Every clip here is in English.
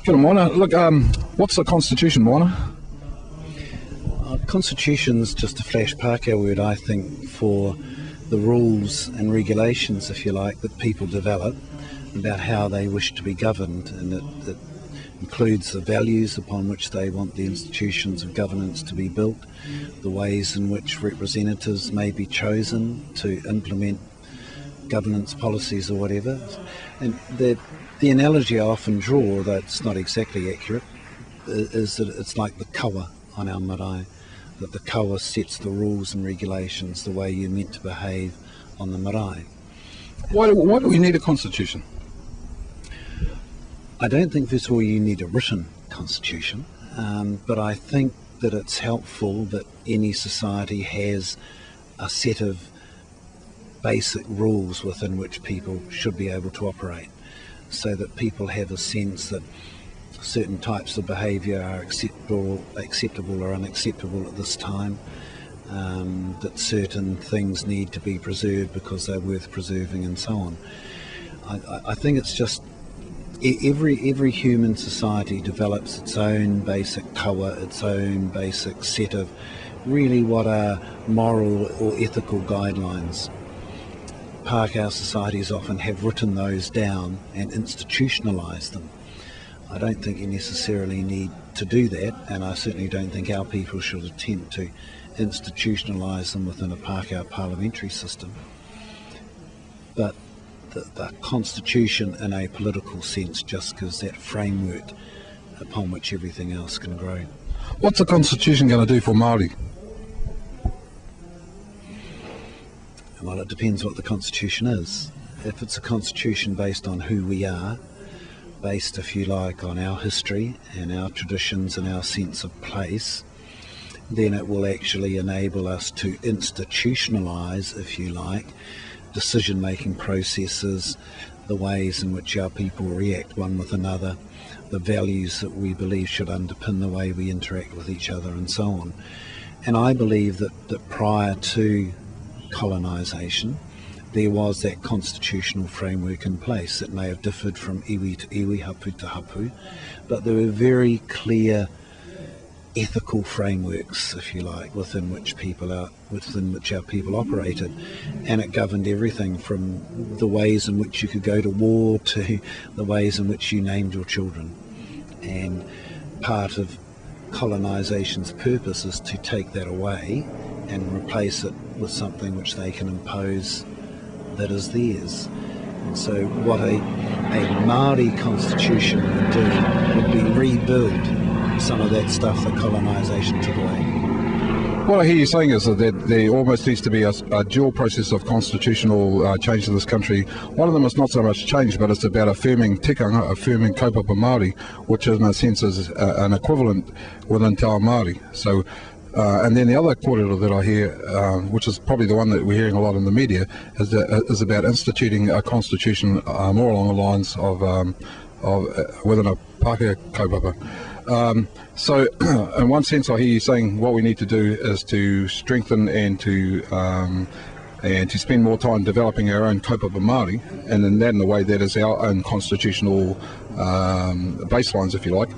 Good Moana. Look, what's the Constitution, Moana? Constitution's just a flash Pākehā word, I think, for the rules and regulations, if you like, that people develop about how they wish to be governed, and it includes the values upon which they want the institutions of governance to be built, the ways in which representatives may be chosen to implement governance policies or whatever. And the analogy I often draw, although it's not exactly accurate, is that it's like the kawa on our marae, that the kawa sets the rules and regulations, the way you're meant to behave on the marae. Why do we need a constitution? I don't think, first of all, you need a written constitution, but I think that it's helpful that any society has a set of basic rules within which people should be able to operate, so that people have a sense that certain types of behaviour are acceptable or unacceptable at this time, that certain things need to be preserved because they're worth preserving, and so on. I think it's just every human society develops its own basic kawa, its own basic set of really what are moral or ethical guidelines. Pākehā societies often have written those down and institutionalised them. I don't think you necessarily need to do that, and I certainly don't think our people should attempt to institutionalise them within a Pākehā parliamentary system. But the constitution in a political sense just gives that framework upon which everything else can grow. What's the constitution going to do for Māori? Well, it depends what the constitution is. If it's a constitution based on who we are, based, if you like, on our history and our traditions and our sense of place, then it will actually enable us to institutionalise, if you like, decision-making processes, the ways in which our people react one with another, the values that we believe should underpin the way we interact with each other, and so on. And I believe that prior to colonisation, there was that constitutional framework in place. It may have differed from iwi to iwi, hapu to hapu, but there were very clear ethical frameworks, if you like, within which our people operated, and it governed everything from the ways in which you could go to war to the ways in which you named your children. And part of colonisation's purpose is to take that away and replace it with something which they can impose that is theirs. And so what a Māori constitution would do would be rebuild some of that stuff that colonisation took away. What I hear you saying is that there almost needs to be a dual process of constitutional change in this country. One of them is not so much change, but it's about affirming tikanga, affirming kaupapa Māori, which in a sense is an equivalent within Te Ao Māori. So, and then the other kōrero that I hear, which is probably the one that we're hearing a lot in the media, is about instituting a constitution more along the lines of within a Pākehā kaupapa. So in one sense I hear you saying what we need to do is to strengthen and to spend more time developing our own kaupapa Māori, and in that, in a way, that is our own constitutional baselines, if you like.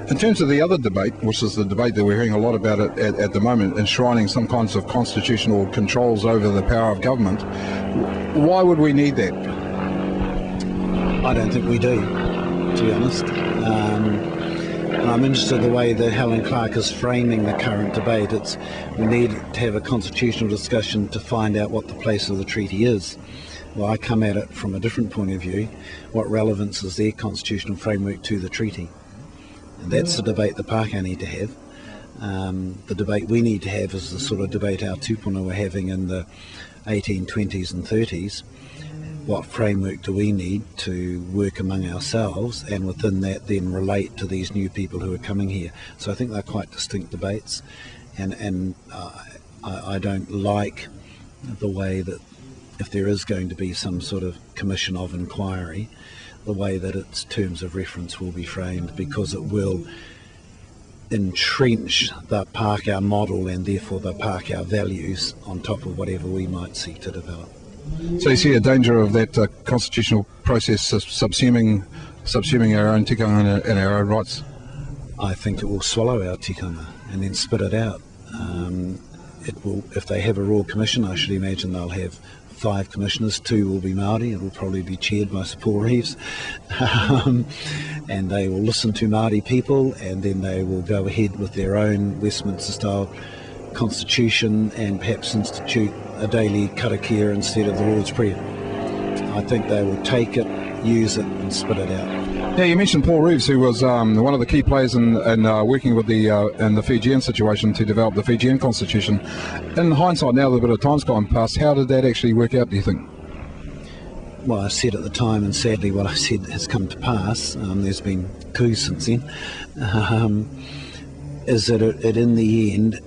In terms of the other debate, which is the debate that we're hearing a lot about at the moment, enshrining some kinds of constitutional controls over the power of government, why would we need that? I don't think we do, to be honest. And I'm interested in the way that Helen Clark is framing the current debate. We need to have a constitutional discussion to find out what the place of the treaty is. Well, I come at it from a different point of view. What relevance is their constitutional framework to the treaty? And that's the debate the Pākehā need to have. The debate we need to have is the sort of debate our tūpuna were having in the 1820s and 30s. What framework do we need to work among ourselves, and within that then relate to these new people who are coming here? So I think they're quite distinct debates, and I don't like the way that, if there is going to be some sort of commission of inquiry, the way that its terms of reference will be framed, because it will entrench the Pākehā model and therefore the Pākehā values on top of whatever we might seek to develop. So you see a danger of that constitutional process subsuming subsuming our own tikanga and our own rights? I think it will swallow our tikanga and then spit it out. It will, if they have a Royal Commission, I should imagine they'll have 5 commissioners, 2 will be Māori, it will probably be chaired by Sir Paul Reeves, and they will listen to Māori people, and then they will go ahead with their own Westminster-style constitution and perhaps institute a daily karakia instead of the Lord's Prayer. I think they will take it, use it and spit it out. Yeah, you mentioned Paul Reeves, who was one of the key players in working with in the Fijian situation to develop the Fijian constitution. In hindsight, now that a bit of time's gone past, how did that actually work out, do you think? Well, I said at the time, and sadly what I said has come to pass, there's been coups since then, is that it in the end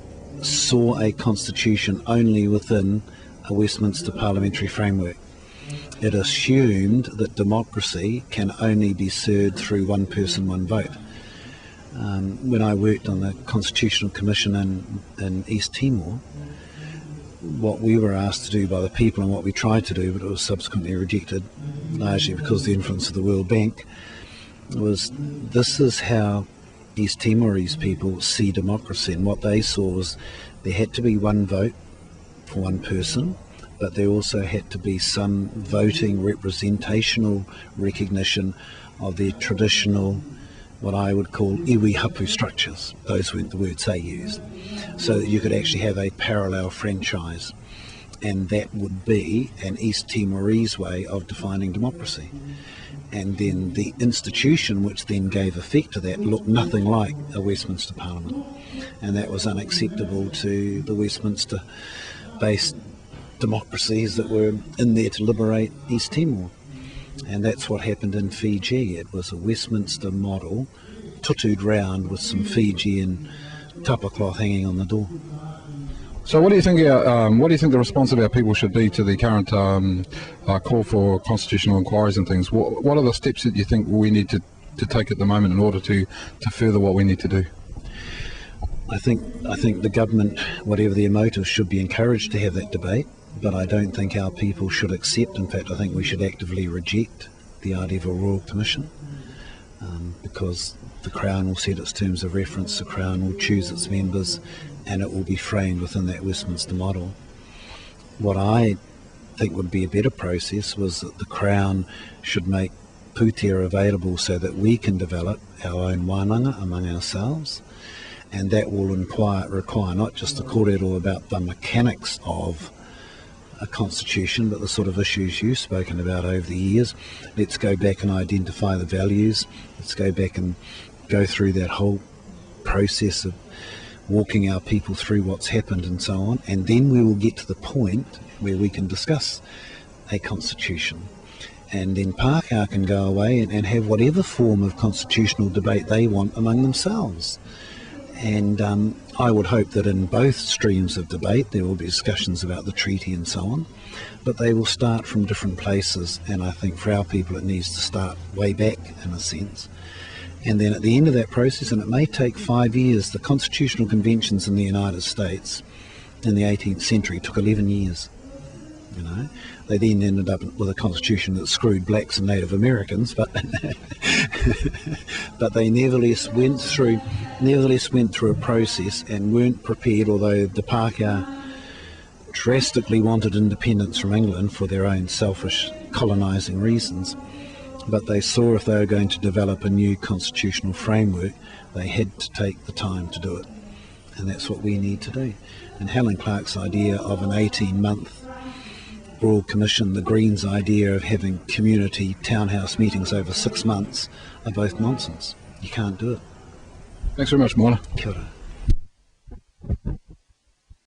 saw a constitution only within a Westminster parliamentary framework. It assumed that democracy can only be served through one person, one vote. When I worked on the Constitutional Commission in East Timor, what we were asked to do by the people and what we tried to do, but it was subsequently rejected, largely because of the influence of the World Bank, was this is how East Timorese people see democracy, and what they saw was there had to be one vote for one person, but there also had to be some voting representational recognition of their traditional, what I would call iwi hapu structures. Those were the words they used. So that you could actually have a parallel franchise, and that would be an East Timorese way of defining democracy. And then the institution which then gave effect to that looked nothing like a Westminster Parliament, and that was unacceptable to the Westminster-based democracies that were in there to liberate East Timor. And that's what happened in Fiji. It was a Westminster model tutued round with some Fijian tapa cloth hanging on the door. So what do you think the response of our people should be to the current call for constitutional inquiries and things? What are the steps that you think we need to take at the moment in order to further what we need to do? I think the government, whatever their motives, should be encouraged to have that debate, but I don't think our people should accept. In fact, I think we should actively reject the idea of a Royal Commission, because the Crown will set its terms of reference, the Crown will choose its members, and it will be framed within that Westminster model. What I think would be a better process was that the Crown should make pūtea available so that we can develop our own wānanga among ourselves, and that will require not just a kōrero about the mechanics of a constitution, but the sort of issues you've spoken about over the years. Let's go back and identify the values. Let's go back and go through that whole process of walking our people through what's happened and so on, and then we will get to the point where we can discuss a constitution. And then Pākehā can go away and have whatever form of constitutional debate they want among themselves. And I would hope that in both streams of debate there will be discussions about the treaty and so on, but they will start from different places, and I think for our people it needs to start way back in a sense. And then at the end of that process, and it may take 5 years, the constitutional conventions in the United States in the 18th century took 11 years. You know, they then ended up with a constitution that screwed blacks and Native Americans, but but they nevertheless went through a process and weren't prepared, although the Pākehā drastically wanted independence from England for their own selfish colonising reasons. But they saw if they were going to develop a new constitutional framework, they had to take the time to do it. And that's what we need to do. And Helen Clark's idea of an 18-month Royal Commission, the Greens' idea of having community townhouse meetings over 6 months, are both nonsense. You can't do it. Thanks very much, Moana. Kia ora.